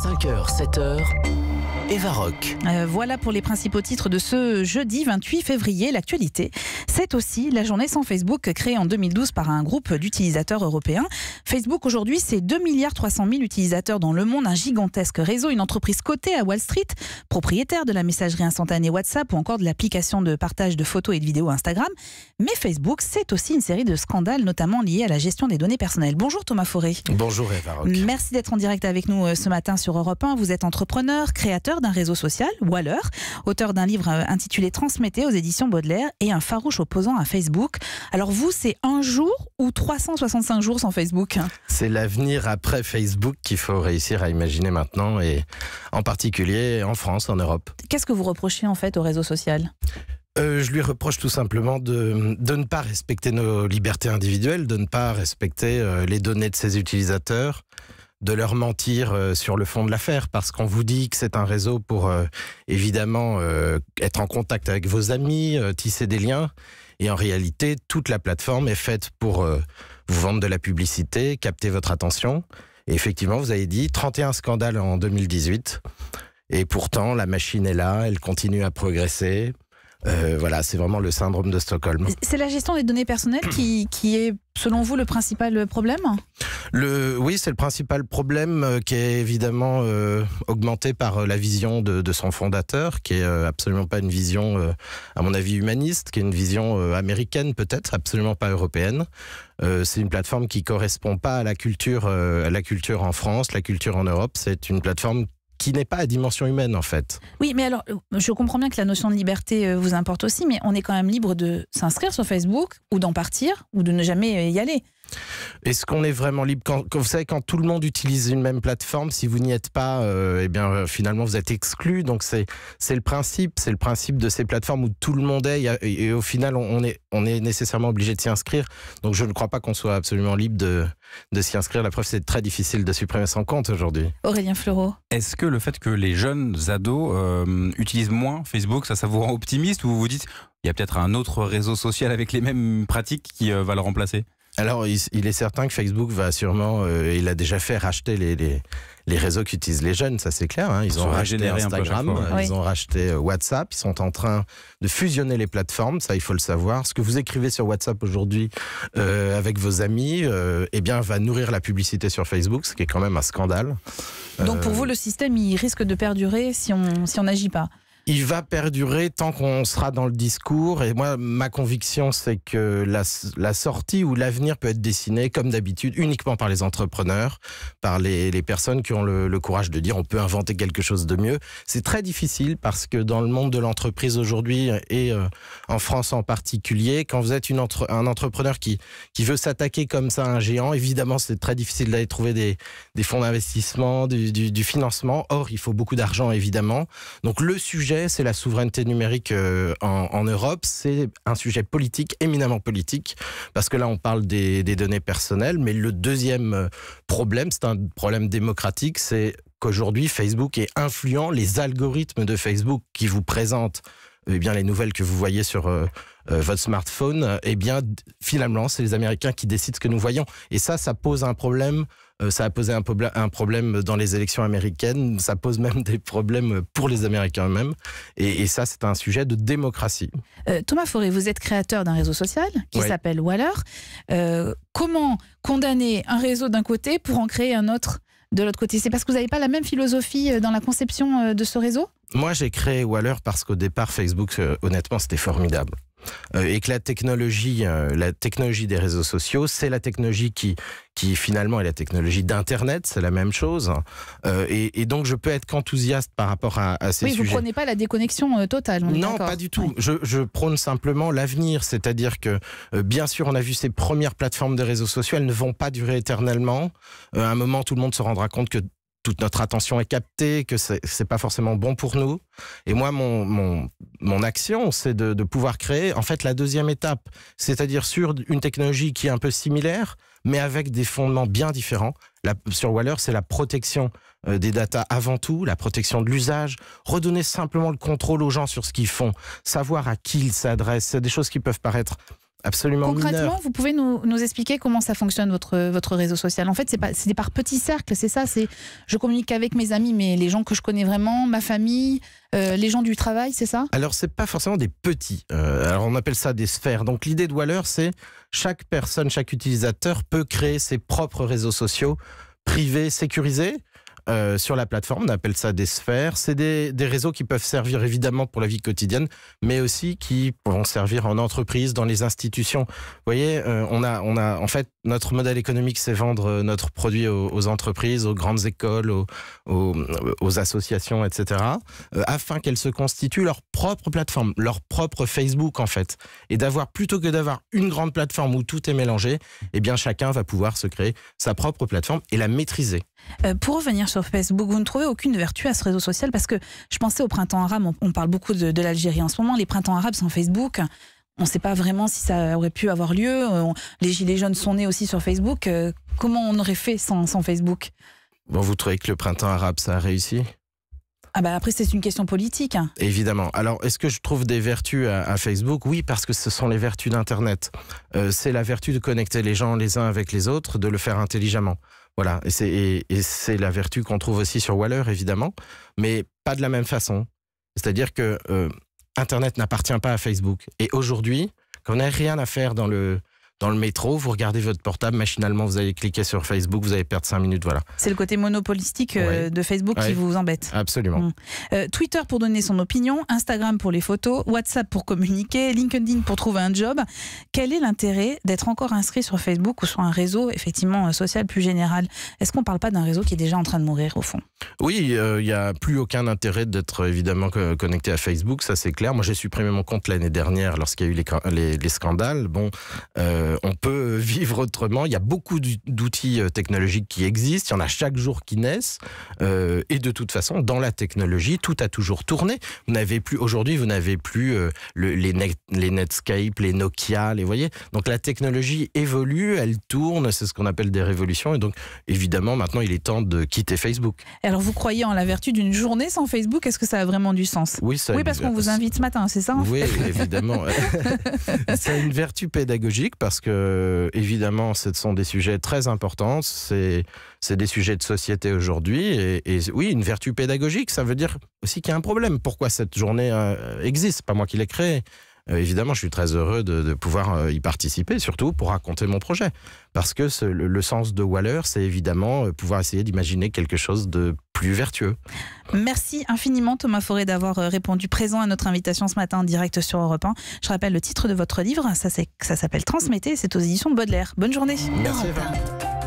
5h, 7h, Eva Rock. Voilà pour les principaux titres de ce jeudi 28 février. L'actualité, c'est aussi la journée sans Facebook créée en 2012 par un groupe d'utilisateurs européens. Facebook aujourd'hui, c'est 2,3 milliards utilisateurs dans le monde, un gigantesque réseau, une entreprise cotée à Wall Street, propriétaire de la messagerie instantanée WhatsApp ou encore de l'application de partage de photos et de vidéos Instagram. Mais Facebook, c'est aussi une série de scandales, notamment liés à la gestion des données personnelles. Bonjour Thomas Fauré. Bonjour Eva Rock. Merci d'être en direct avec nous ce matin sur Europe 1. Vous êtes entrepreneur, créateur d'un réseau social, Waller, auteur d'un livre intitulé Transmettez aux éditions Baudelaire et un farouche opposant à Facebook. Alors vous, c'est un jour ou 365 jours sans Facebook? C'est l'avenir après Facebook qu'il faut réussir à imaginer maintenant, et en particulier en France, en Europe. Qu'est-ce que vous reprochez en fait au réseau social ? Je lui reproche tout simplement de ne pas respecter nos libertés individuelles, de ne pas respecter les données de ses utilisateurs, de leur mentir sur le fond de l'affaire, parce qu'on vous dit que c'est un réseau pour évidemment être en contact avec vos amis, tisser des liens, et en réalité toute la plateforme est faite pour vous vendre de la publicité, capter votre attention. Et effectivement, vous avez dit 31 scandales en 2018, et pourtant la machine est là, elle continue à progresser. Voilà, c'est vraiment le syndrome de Stockholm. C'est la gestion des données personnelles qui est, selon vous, le principal problème ? Oui, c'est le principal problème qui est évidemment augmenté par la vision de son fondateur, qui est absolument pas une vision, à mon avis, humaniste, qui est une vision américaine peut-être, absolument pas européenne. C'est une plateforme qui correspond pas à la culture en France, la culture en Europe. C'est une plateforme qui n'est pas à dimension humaine, en fait. Oui, mais alors, je comprends bien que la notion de liberté vous importe aussi, mais on est quand même libre de s'inscrire sur Facebook, ou d'en partir, ou de ne jamais y aller. Est-ce qu'on est vraiment libre quand vous savez, quand tout le monde utilise une même plateforme, si vous n'y êtes pas, finalement vous êtes exclu. Donc c'est le principe de ces plateformes où tout le monde est, et au final on est nécessairement obligé de s'y inscrire. Donc je ne crois pas qu'on soit absolument libre de s'y inscrire. La preuve, c'est très difficile de supprimer son compte aujourd'hui. Aurélien Fleureau. Est-ce que le fait que les jeunes ados utilisent moins Facebook, ça vous rend optimiste, ou vous vous dites il y a peut-être un autre réseau social avec les mêmes pratiques qui va le remplacer ? Alors, il est certain que Facebook va sûrement, il a déjà fait racheter les réseaux qu'utilisent les jeunes, ça c'est clair. Hein. Ils ont racheté Instagram, ils ont racheté WhatsApp, ils sont en train de fusionner les plateformes, ça il faut le savoir. Ce que vous écrivez sur WhatsApp aujourd'hui avec vos amis, va nourrir la publicité sur Facebook, ce qui est quand même un scandale. Donc pour vous, le système, il risque de perdurer si on n'agit pas ? Il va perdurer tant qu'on sera dans le discours, et moi, ma conviction, c'est que la sortie ou l'avenir peut être dessiné, comme d'habitude, uniquement par les entrepreneurs, par les personnes qui ont le courage de dire on peut inventer quelque chose de mieux. C'est très difficile parce que dans le monde de l'entreprise aujourd'hui, et en France en particulier, quand vous êtes un entrepreneur qui veut s'attaquer comme ça à un géant, évidemment, c'est très difficile d'aller trouver des fonds d'investissement, du financement. Or, il faut beaucoup d'argent, évidemment. Donc, le sujet, c'est la souveraineté numérique en Europe. C'est un sujet politique, éminemment politique, parce que là, on parle des données personnelles. Mais le deuxième problème, c'est un problème démocratique, c'est qu'aujourd'hui, Facebook est influent. Les algorithmes de Facebook qui vous présentent les nouvelles que vous voyez sur votre smartphone, finalement, c'est les Américains qui décident ce que nous voyons. Et ça pose un problème. Ça a posé un problème dans les élections américaines. Ça pose même des problèmes pour les Américains eux-mêmes. Et ça, c'est un sujet de démocratie. Thomas Fauré, vous êtes créateur d'un réseau social qui s'appelle Waller. Comment condamner un réseau d'un côté pour en créer un autre de l'autre côté? C'est parce que vous n'avez pas la même philosophie dans la conception de ce réseau ? Moi, j'ai créé Waller parce qu'au départ, Facebook, honnêtement, c'était formidable. Et que la technologie des réseaux sociaux, c'est la technologie qui finalement est la technologie d'Internet, c'est la même chose. Et donc je peux être qu'enthousiaste par rapport à ces sujets. Oui, vous ne prenez pas la déconnexion totale. Non, pas du tout. Oui. Je prône simplement l'avenir, c'est-à-dire que bien sûr, on a vu ces premières plateformes de réseaux sociaux, elles ne vont pas durer éternellement. À un moment, tout le monde se rendra compte que toute notre attention est captée, que c'est pas forcément bon pour nous. Et moi, mon action, c'est de pouvoir créer, en fait, la deuxième étape. C'est-à-dire sur une technologie qui est un peu similaire, mais avec des fondements bien différents. Sur Waller, c'est la protection des datas avant tout, la protection de l'usage, redonner simplement le contrôle aux gens sur ce qu'ils font, savoir à qui ils s'adressent. C'est des choses qui peuvent paraître absolument mineur. Concrètement, vous pouvez nous expliquer comment ça fonctionne votre réseau social? En fait, c'est par petits cercles, c'est ça. Je communique avec mes amis, mais les gens que je connais vraiment, ma famille, les gens du travail, c'est ça? Alors, c'est pas forcément des petits. Alors, on appelle ça des sphères. Donc, l'idée de Waller, c'est chaque personne, chaque utilisateur peut créer ses propres réseaux sociaux privés, sécurisés. Sur la plateforme, on appelle ça des sphères. C'est des réseaux qui peuvent servir évidemment pour la vie quotidienne, mais aussi qui pourront servir en entreprise, dans les institutions. Vous voyez, en fait, notre modèle économique, c'est vendre notre produit aux entreprises, aux grandes écoles, aux associations, etc., afin qu'elles se constituent leur propre plateforme, leur propre Facebook, en fait. Et plutôt que d'avoir une grande plateforme où tout est mélangé, eh bien, chacun va pouvoir se créer sa propre plateforme et la maîtriser. Pour revenir sur Facebook, vous ne trouvez aucune vertu à ce réseau social? Parce que je pensais au printemps arabe, on parle beaucoup de l'Algérie en ce moment, les printemps arabes sans Facebook, on ne sait pas vraiment si ça aurait pu avoir lieu, les gilets jaunes sont nés aussi sur Facebook, comment on aurait fait sans Facebook? Bon, vous trouvez que le printemps arabe, ça a réussi? Ah bah après, c'est une question politique. Évidemment. Alors, est-ce que je trouve des vertus à Facebook? Oui, parce que ce sont les vertus d'Internet. C'est la vertu de connecter les gens les uns avec les autres, de le faire intelligemment. Voilà, et c'est la vertu qu'on trouve aussi sur Waller, évidemment, mais pas de la même façon. C'est-à-dire que Internet n'appartient pas à Facebook. Et aujourd'hui, quand on n'a rien à faire dans le métro, vous regardez votre portable, machinalement, vous allez cliquer sur Facebook, vous allez perdre 5 minutes, voilà. C'est le côté monopolistique de Facebook qui vous embête. Absolument. Twitter pour donner son opinion, Instagram pour les photos, WhatsApp pour communiquer, LinkedIn pour trouver un job. Quel est l'intérêt d'être encore inscrit sur Facebook ou sur un réseau effectivement social plus général? Est-ce qu'on ne parle pas d'un réseau qui est déjà en train de mourir au fond? Oui, il n'y a plus aucun intérêt d'être évidemment connecté à Facebook, ça c'est clair. Moi j'ai supprimé mon compte l'année dernière lorsqu'il y a eu les scandales. Bon, on peut vivre autrement. Il y a beaucoup d'outils technologiques qui existent. Il y en a chaque jour qui naissent. Et de toute façon, dans la technologie, tout a toujours tourné. Aujourd'hui, vous n'avez plus les Netscape, les Nokia, vous voyez. Donc la technologie évolue, elle tourne. C'est ce qu'on appelle des révolutions. Et donc, évidemment, maintenant, il est temps de quitter Facebook. Alors, vous croyez en la vertu d'une journée sans Facebook? Est-ce que ça a vraiment du sens? Oui, parce qu'on vous invite ce matin, c'est ça? Oui, évidemment. Ça a une vertu pédagogique parce que, évidemment, ce sont des sujets très importants. C'est des sujets de société aujourd'hui. Et oui, une vertu pédagogique, ça veut dire aussi qu'il y a un problème. Pourquoi cette journée existe? C'est pas moi qui l'ai créée. Évidemment, je suis très heureux de pouvoir y participer, surtout pour raconter mon projet. Parce que le sens de Waller, c'est évidemment pouvoir essayer d'imaginer quelque chose de plus vertueux. Merci infiniment Thomas Forêt d'avoir répondu présent à notre invitation ce matin en direct sur Europe 1. Je rappelle le titre de votre livre, ça s'appelle Transmettez, c'est aux éditions de Baudelaire. Bonne journée. Merci Eva.